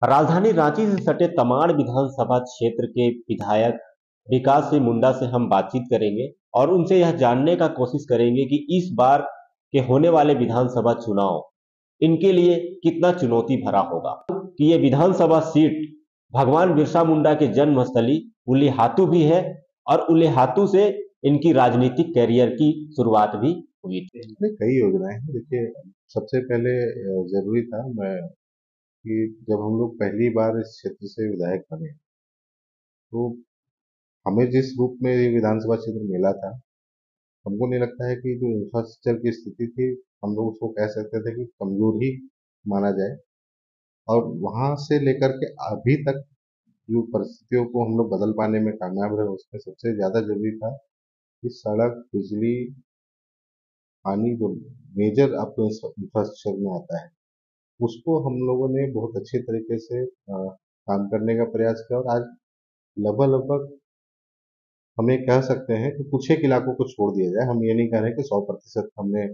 राजधानी रांची से सटे तमाड़ विधानसभा क्षेत्र के विधायक विकास सिंह मुंडा से हम बातचीत करेंगे और उनसे यह जानने का कोशिश करेंगे कि इस बार के होने वाले विधानसभा चुनाव इनके लिए कितना चुनौती भरा होगा कि ये विधानसभा सीट भगवान बिरसा मुंडा के जन्मस्थली उलीहातू भी है और उलीहातू से इनकी राजनीतिक कैरियर की शुरुआत भी हुई थी। नहीं, कई योजनाएं हैं। देखिए, सबसे पहले जरूरी था मैं कि जब हम लोग पहली बार इस क्षेत्र से विधायक बने तो हमें जिस रूप में ये विधानसभा क्षेत्र मिला था, हमको नहीं लगता है कि जो इंफ्रास्ट्रक्चर की स्थिति थी, हम लोग उसको कह सकते थे कि कमजोर ही माना जाए। और वहां से लेकर के अभी तक जो परिस्थितियों को हम लोग बदल पाने में कामयाब रहे, उसमें सबसे ज्यादा जरूरी था कि सड़क, बिजली, पानी, जो मेजर आपको इंफ्रास्ट्रक्चर में आता है, उसको हम लोगों ने बहुत अच्छे तरीके से काम करने का प्रयास किया। और आज लगभग लगभग हम ये कह सकते हैं कि कुछ एक इलाकों को छोड़ दिया जाए, हम ये नहीं कह रहे कि 100% हमने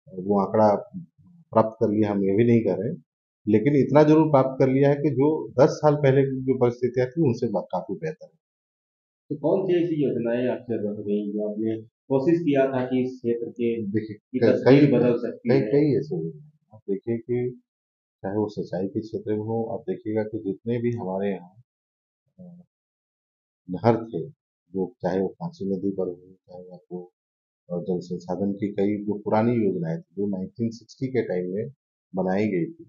वो आंकड़ा प्राप्त कर लिया, हम ये भी नहीं कह रहे, लेकिन इतना जरूर प्राप्त कर लिया है कि जो 10 साल पहले की जो परिस्थितियां थी उनसे काफी बेहतर है। तो कौन सी ऐसी योजनाएं आपसे रह गई जो आपने कोशिश किया था कि इस क्षेत्र के देखिए, की कई तस्वीर बदल सकती कई है? कई ऐसे लोग हैं। आप देखिए कि चाहे वो सिंचाई के क्षेत्र में हो, आप देखिएगा कि जितने भी हमारे यहाँ अ, नहर थे, जो चाहे वो कांसी नदी पर हो, चाहे आपको जल संसाधन की कई जो पुरानी योजनाएं थी जो 1960 के टाइम में बनाई गई थी,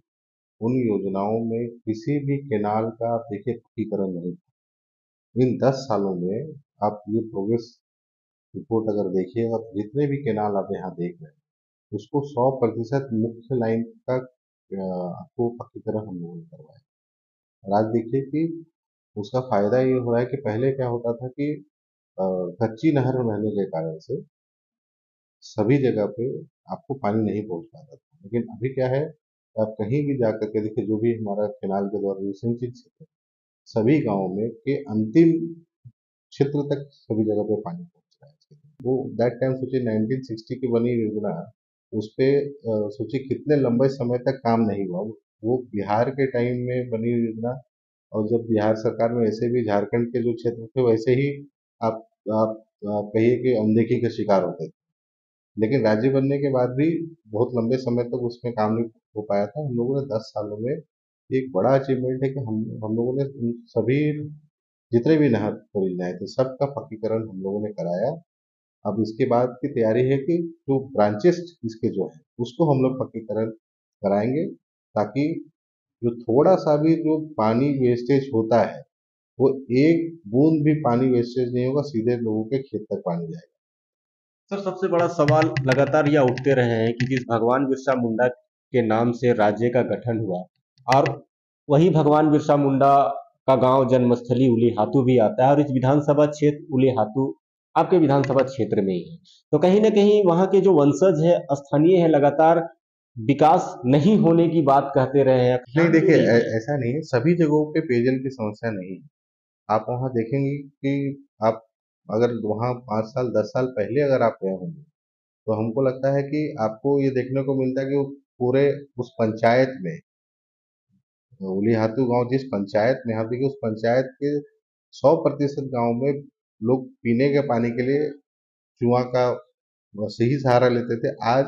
उन योजनाओं में किसी भी केनाल का आप देखिए पक्कीकरण नहीं था। इन 10 सालों में आप ये प्रोग्रेस रिपोर्ट अगर देखिएगा तो जितने भी केनाल आप यहाँ देख रहे हैं, उसको 100% मुख्य लाइन का आपको पक्कीकरण हम लोगों ने करवाया। और आज देखिए कि उसका फायदा ये हो रहा है कि पहले क्या होता था कि अ, कच्ची नहर रहने के कारण से सभी जगह पे आपको पानी नहीं पहुंच पाता था, लेकिन अभी क्या है, आप कहीं भी जाकर के देखिए, जो भी हमारा केनाल के द्वारा जो सिंचित क्षेत्र है, सभी गांवों में के अंतिम क्षेत्र तक सभी जगह पे पानी पहुंच रहा है। वो दैट टाइम सोचिए 1960 की बनी योजना, उस पे सोचिए कितने लंबे समय तक काम नहीं हुआ। वो बिहार के टाइम में बनी योजना, और जब बिहार सरकार में ऐसे भी झारखंड के जो क्षेत्र थे वैसे ही आप आप, आप कहिए कि अनदेखी का शिकार होते थे। लेकिन राज्य बनने के बाद भी बहुत लंबे समय तक उसमें काम नहीं हो पाया था। हम लोगों ने 10 सालों में एक बड़ा अचीवमेंट है कि हम लोगों ने उन सभी जितने भी नहर परियोजनाएं थी सबका पक्कीकरण हम लोगों ने कराया। अब इसके बाद की तैयारी है कि जो ब्रांचेस इसके जो है उसको हम लोग पक्कीकरण कराएंगे, ताकि जो थोड़ा सा भी जो पानी वेस्टेज होता है, वो एक बूंद भी पानी वेस्टेज नहीं होगा, सीधे लोगों के खेत तक पानी जाएगा। सर, सबसे बड़ा सवाल लगातार यह उठते रहे हैं कि जिस भगवान बिरसा मुंडा के नाम से राज्य का गठन हुआ और वही भगवान बिरसा मुंडा का गांव जन्मस्थली उलीहातू भी आता है और इस विधानसभा क्षेत्र उलीहातू आपके विधानसभा क्षेत्र में ही है। तो कहीं ना कहीं वहां के जो वंशज है स्थानीय है लगातार विकास नहीं होने की बात कहते रहे हैं, नहीं, ध्यान क्यों देखिए, नहीं दिया? ऐसा नहीं है, सभी जगहों पे पेयजल की समस्या नहीं है। आप वहाँ देखेंगे कि आप अगर वहाँ 5 साल 10 साल पहले अगर आप गए होंगे, तो हमको लगता है कि आपको ये देखने को मिलता है कि वो पूरे उस पंचायत में, उलीहातू गांव जिस पंचायत में, आप देखिए उस पंचायत के 100% गांव में लोग पीने के पानी के लिए कुआं का से ही सहारा लेते थे। आज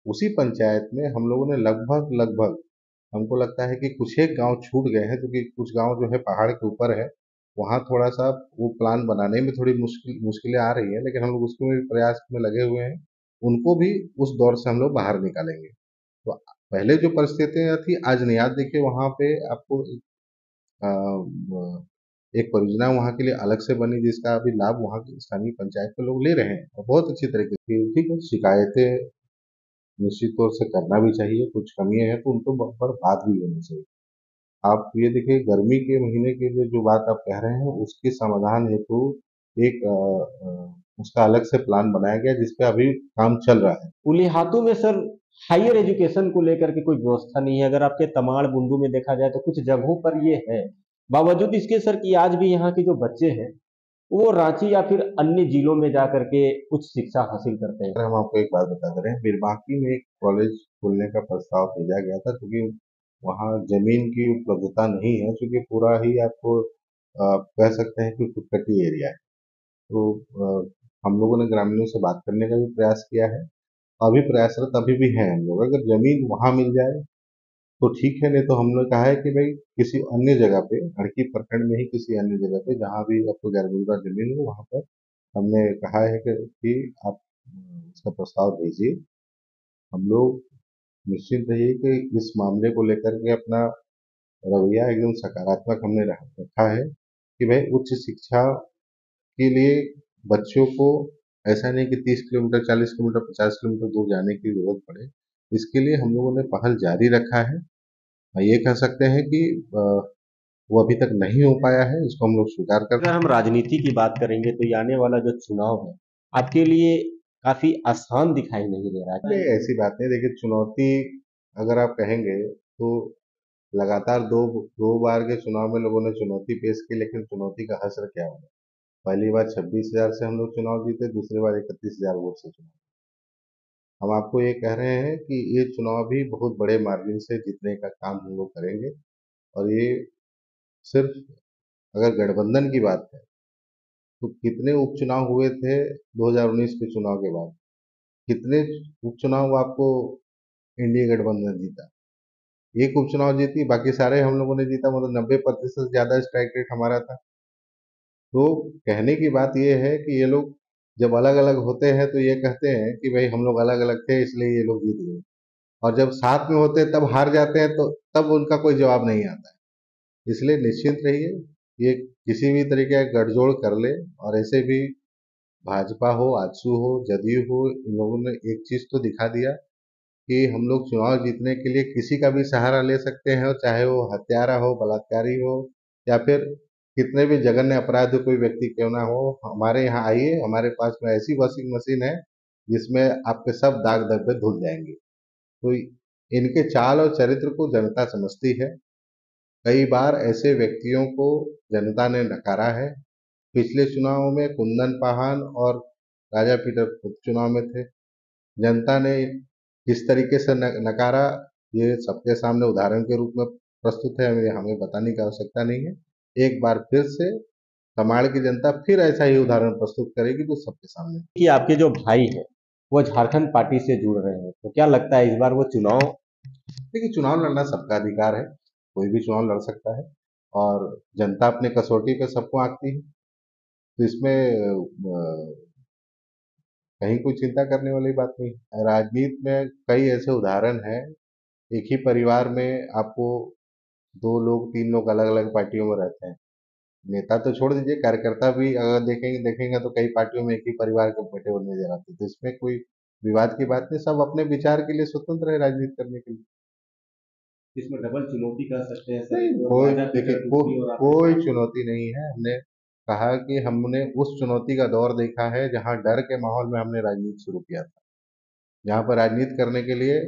उसी पंचायत में हम लोगों ने लगभग लगभग, हमको लगता है कि कुछ एक गांव छूट गए हैं, क्योंकि कुछ गांव जो है पहाड़ के ऊपर है, वहाँ थोड़ा सा वो प्लान बनाने में थोड़ी मुश्किलें आ रही है, लेकिन हम लोग उसको भी प्रयास में लगे हुए हैं। उनको भी उस दौर से हम लोग बाहर निकालेंगे। तो पहले जो परिस्थितियां थी आज नहीं। आज देखिए वहाँ पे आपको एक परियोजना वहाँ के लिए अलग से बनी, जिसका अभी लाभ वहाँ की स्थानीय पंचायत के लोग ले रहे हैं, और बहुत अच्छी तरीके से। ठीक है, शिकायतें निश्चित तौर से करना भी चाहिए, कुछ कमियां हैं तो उनको पर बात भी होनी चाहिए। आप ये देखिए, गर्मी के महीने की जो बात आप कह रहे हैं, उसके समाधान हेतु एक उसका अलग से प्लान बनाया गया, जिसपे अभी काम चल रहा है। उलीहातू में सर हायर एजुकेशन को लेकर के कोई व्यवस्था नहीं है। अगर आपके तमाड़ बुंडू में देखा जाए तो कुछ जगहों पर ये है, बावजूद इसके सर कि आज भी यहाँ के जो बच्चे हैं वो रांची या फिर अन्य जिलों में जा करके उच्च शिक्षा हासिल करते हैं। अगर हम आपको एक बात बता दे रहे हैं, बिरबांकी में एक कॉलेज खोलने का प्रस्ताव भेजा गया था, क्योंकि वहाँ जमीन की उपलब्धता नहीं है, क्योंकि पूरा ही आपको कह सकते हैं कि कुटकटी एरिया है। तो हम लोगों ने ग्रामीणों से बात करने का भी प्रयास किया है, अभी प्रयासरत अभी भी हैं हम लोग। अगर जमीन वहाँ मिल जाए तो ठीक है, नहीं तो हमने कहा है कि भाई किसी अन्य जगह पे, अड़की प्रखंड में ही किसी अन्य जगह पे जहाँ भी आपको गैरमुद्रा जमीन हो, वहाँ पर हमने कहा है कि आप उसका प्रस्ताव भेजिए। हम लोग निश्चित रहिए कि इस मामले को लेकर के अपना रवैया एकदम सकारात्मक हमने रखा है कि भाई उच्च शिक्षा के लिए बच्चों को ऐसा नहीं कि 30 किलोमीटर, 40 किलोमीटर, 50 किलोमीटर दूर जाने की जरूरत पड़े। इसके लिए हम लोगों ने पहल जारी रखा है। ये कह सकते हैं कि वो अभी तक नहीं हो पाया है, इसको हम लोग स्वीकार अगर करते हम राजनीति की बात करेंगे तो ये आने वाला जो चुनाव है आपके लिए काफी आसान दिखाई नहीं दे रहा हैं। है। ऐसी बात नहीं, देखिए चुनौती अगर आप कहेंगे तो लगातार दो बार के चुनाव में लोगों ने चुनौती पेश की, लेकिन चुनौती का असर क्या हुआ? पहली बार 26,000 से हम लोग चुनाव जीते, दूसरी बार 31,000 वोट से चुनाव। हम आपको ये कह रहे हैं कि ये चुनाव भी बहुत बड़े मार्जिन से जीतने का काम हम लोग करेंगे। और ये सिर्फ, अगर गठबंधन की बात है तो कितने उपचुनाव हुए थे 2019 के चुनाव के बाद? कितने उपचुनाव आपको एनडीए गठबंधन जीता? एक उपचुनाव जीती, बाकी सारे हम लोगों ने जीता, मतलब 90% से ज्यादा स्ट्राइक रेट हमारा था। तो कहने की बात ये है कि ये लोग जब अलग अलग होते हैं तो ये कहते हैं कि भाई हम लोग अलग अलग थे इसलिए ये लोग जीत गए, और जब साथ में होते हैं तब हार जाते हैं, तो तब उनका कोई जवाब नहीं आता है। इसलिए निश्चिंत रहिए, ये किसी भी तरीके का गठजोड़ कर ले, और ऐसे भी भाजपा हो, आजसू हो, जदयू हो, इन लोगों ने एक चीज तो दिखा दिया कि हम लोग चुनाव जीतने के लिए किसी का भी सहारा ले सकते हैं, और चाहे वो हत्यारा हो, बलात्कारी हो, या फिर कितने भी जघन्य अपराध कोई व्यक्ति क्यों ना हो, हमारे यहाँ आइए, हमारे पास में ऐसी वॉशिंग मशीन है जिसमें आपके सब दाग धब्बे धुल जाएंगे। तो इनके चाल और चरित्र को जनता समझती है। कई बार ऐसे व्यक्तियों को जनता ने नकारा है। पिछले चुनाव में कुंदन पाहन और राजा पीटर उपचुनाव में थे। जनता ने किस तरीके से नकारा, ये सबके सामने उदाहरण के रूप में प्रस्तुत है, हमें हमें बताने की आवश्यकता नहीं है। एक बार फिर से समाज की जनता फिर ऐसा ही उदाहरण प्रस्तुत करेगी जो सबके सामने। कि आपके जो भाई हैं वो झारखंड पार्टी से जुड़ रहे हैं तो क्या लगता है इस बार वो चुनाव। देखिए, चुनाव लड़ना सबका अधिकार है, कोई भी चुनाव लड़ सकता है, और जनता अपने कसौटी पे सबको आंकती है। तो इसमें कहीं कोई चिंता करने वाली बात नहीं है। राजनीति में कई ऐसे उदाहरण हैं, एक ही परिवार में आपको दो लोग, तीन लोग अलग अलग पार्टियों में रहते हैं। नेता तो छोड़ दीजिए, कार्यकर्ता भी अगर देखेंगे देखेंगे तो कई पार्टियों में एक ही परिवार के बटे हुए नजर आते हैं। तो इसमें कोई विवाद की बात नहीं, सब अपने विचार के लिए स्वतंत्र है राजनीति करने के लिए। इसमें डबल चुनौती कह सकते हैं नहीं, सर, कोई राजा देखिए, पीटर दूसरी और आपके कोई भाई। चुनौती नहीं है। हमने कहा कि हमने उस चुनौती का दौर देखा है जहां डर के माहौल में हमने राजनीति शुरू किया था, जहां पर राजनीति करने के लिए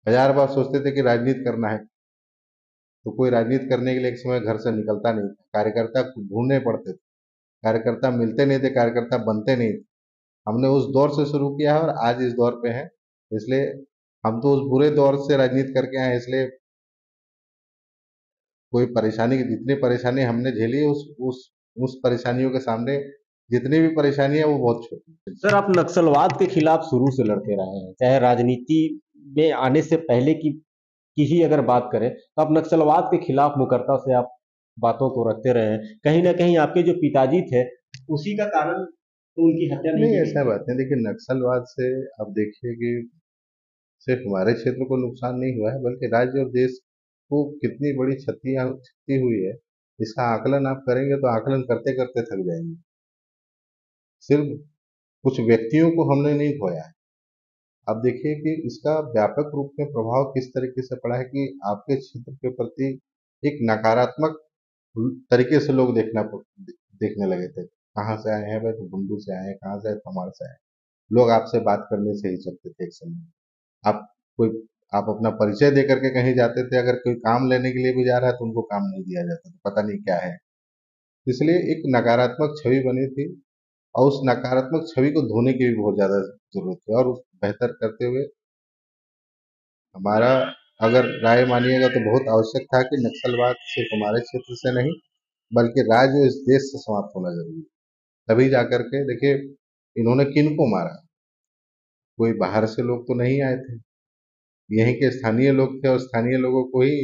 हजार बार सोचते थे कि राजनीति करना है, तो कोई राजनीति करने के लिए एक समय घर से निकलता नहीं था, कार्यकर्ता ढूंढने पड़ते थे, कार्यकर्ता मिलते नहीं थे, कार्यकर्ता बनते नहीं थे। हमने उस दौर से शुरू किया है और आज इस दौर पे हैं। इसलिए हम तो उस बुरे दौर से राजनीति करके आए हैं, इसलिए कोई परेशानी, जितनी परेशानी हमने झेली है उस परेशानियों के सामने जितनी भी परेशानी है वो बहुत छोटी है। सर आप नक्सलवाद के खिलाफ शुरू से लड़ते रहे हैं, चाहे राजनीति में आने से पहले की ही अगर बात करें तो आप नक्सलवाद के खिलाफ मुकरता से आप बातों को रखते रहे हैं। कहीं ना कहीं आपके जो पिताजी थे उसी का कारण तो उनकी हत्या नहीं नहीं, की गई ऐसा थी। बात नहीं। देखिए, नक्सलवाद से आप देखिए कि सिर्फ हमारे क्षेत्र को नुकसान नहीं हुआ है, बल्कि राज्य और देश को कितनी बड़ी क्षति हुई है, इसका आकलन आप करेंगे तो आकलन करते करते थक जाएंगे। सिर्फ कुछ व्यक्तियों को हमने नहीं खोया है। आप देखिए कि इसका व्यापक रूप में प्रभाव किस तरीके से पड़ा है कि आपके क्षेत्र के प्रति एक नकारात्मक तरीके से लोग देखने लगे थे। कहाँ से आए हैं भाई? तो बुंडू से आए हैं। कहाँ से आए? तमाड़ से आए हैं। लोग आपसे बात करने से ही चलते थे एक समय। आप कोई आप अपना परिचय दे करके कहीं जाते थे, अगर कोई काम लेने के लिए भी जा रहा है तो उनको काम नहीं दिया जाता था, पता नहीं क्या है। इसलिए एक नकारात्मक छवि बनी थी, और उस नकारात्मक छवि को धोने की भी बहुत ज्यादा जरूरत है, और उस बेहतर करते हुए हमारा अगर राय मानिएगा तो बहुत आवश्यक था कि नक्सलवाद सिर्फ हमारे क्षेत्र से नहीं बल्कि राज्य और इस देश से समाप्त होना जरूरी है। तभी जाकर के देखिए इन्होंने किन को मारा, कोई बाहर से लोग तो नहीं आए थे, यहीं के स्थानीय लोग थे और स्थानीय लोगों को ही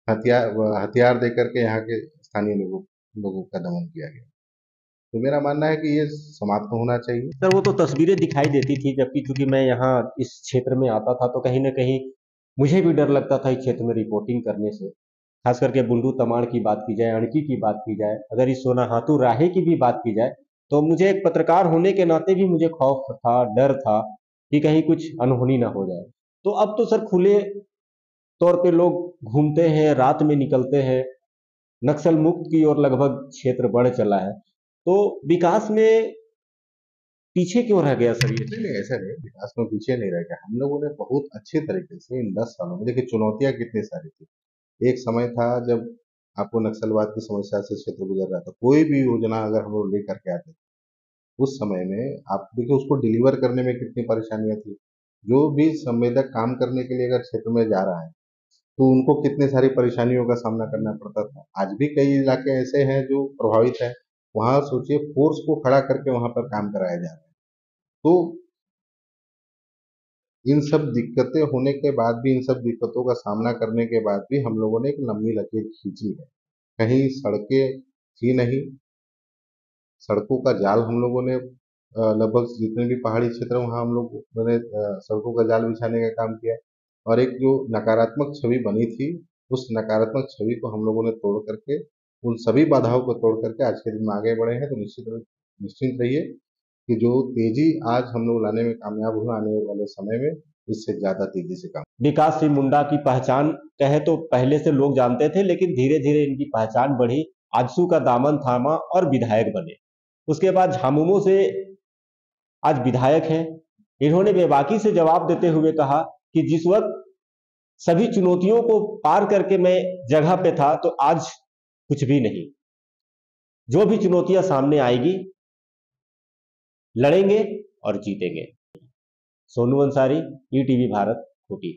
हथियार हथियार देकर के यहाँ के स्थानीय लोगों का दमन किया गया। तो मेरा मानना है कि ये समाप्त होना चाहिए। सर वो तो तस्वीरें दिखाई देती थी, जबकि चूंकि मैं यहाँ इस क्षेत्र में आता था तो कहीं ना कहीं मुझे भी डर लगता था इस क्षेत्र में रिपोर्टिंग करने से। खास करके बुंडू तमाड़ की बात की जाए, अणकी की बात की जाए, अगर इस सोनाहातू राहे की भी बात की जाए, तो मुझे एक पत्रकार होने के नाते भी मुझे खौफ था, डर था कि कहीं कुछ अनहोनी ना हो जाए। तो अब तो सर खुले तौर पे लोग घूमते हैं, रात में निकलते हैं, नक्सल मुक्त की ओर लगभग क्षेत्र बढ़ चला है। तो विकास में पीछे क्यों रह गया सर ये? नहीं नहीं, ऐसा नहीं, विकास में पीछे नहीं रह गया। हम लोगों ने बहुत अच्छे तरीके से इन 10 सालों में, देखिए चुनौतियां कितनी सारी थी। एक समय था जब आपको नक्सलवाद की समस्या से क्षेत्र गुजर रहा था, कोई भी योजना अगर हम लोग लेकर के आते थे उस समय में आप देखिए उसको डिलीवर करने में कितनी परेशानियां थी। जो भी संवेदक काम करने के लिए अगर क्षेत्र में जा रहा है तो उनको कितने सारी परेशानियों का सामना करना पड़ता था। आज भी कई इलाके ऐसे हैं जो प्रभावित है, वहां सोचिए फोर्स को खड़ा करके वहां पर काम कराया जा रहा है। तो इन सब दिक्कतें होने के बाद भी, इन सब दिक्कतों का सामना करने के बाद भी हम लोगों ने एक लंबी लकीर खींची है। कहीं सड़कें थी नहीं, सड़कों का जाल हम लोगों ने लगभग जितने भी पहाड़ी क्षेत्र हैं वहाँ हम लोग मैंने सड़कों का जाल बिछाने का काम किया। और एक जो नकारात्मक छवि बनी थी उस नकारात्मक छवि को हम लोगों ने तोड़ करके, उन सभी बाधाओं को तोड़ करके आज के दिन में आगे बढ़े हैं। तो निश्चित रहिए कि जो तेजी आज हम लोग लाने में कामयाब हुए, आने वाले समय में इससे ज्यादा तेजी से काम। विकास सिंह मुंडा की पहचान कहे तो पहले से लोग जानते थे, लेकिन धीरे धीरे इनकी पहचान बढ़ी, आजसू का दामन थामा और विधायक बने। उसके बाद झामुमो से आज विधायक हैं। इन्होंने बेबाकी से जवाब देते हुए कहा कि जिस वक्त सभी चुनौतियों को पार करके मैं जगह पे था तो आज कुछ भी नहीं। जो भी चुनौतियां सामने आएगी लड़ेंगे और जीतेंगे। सोनू अंसारी, ईटीवी भारत, खूंटी।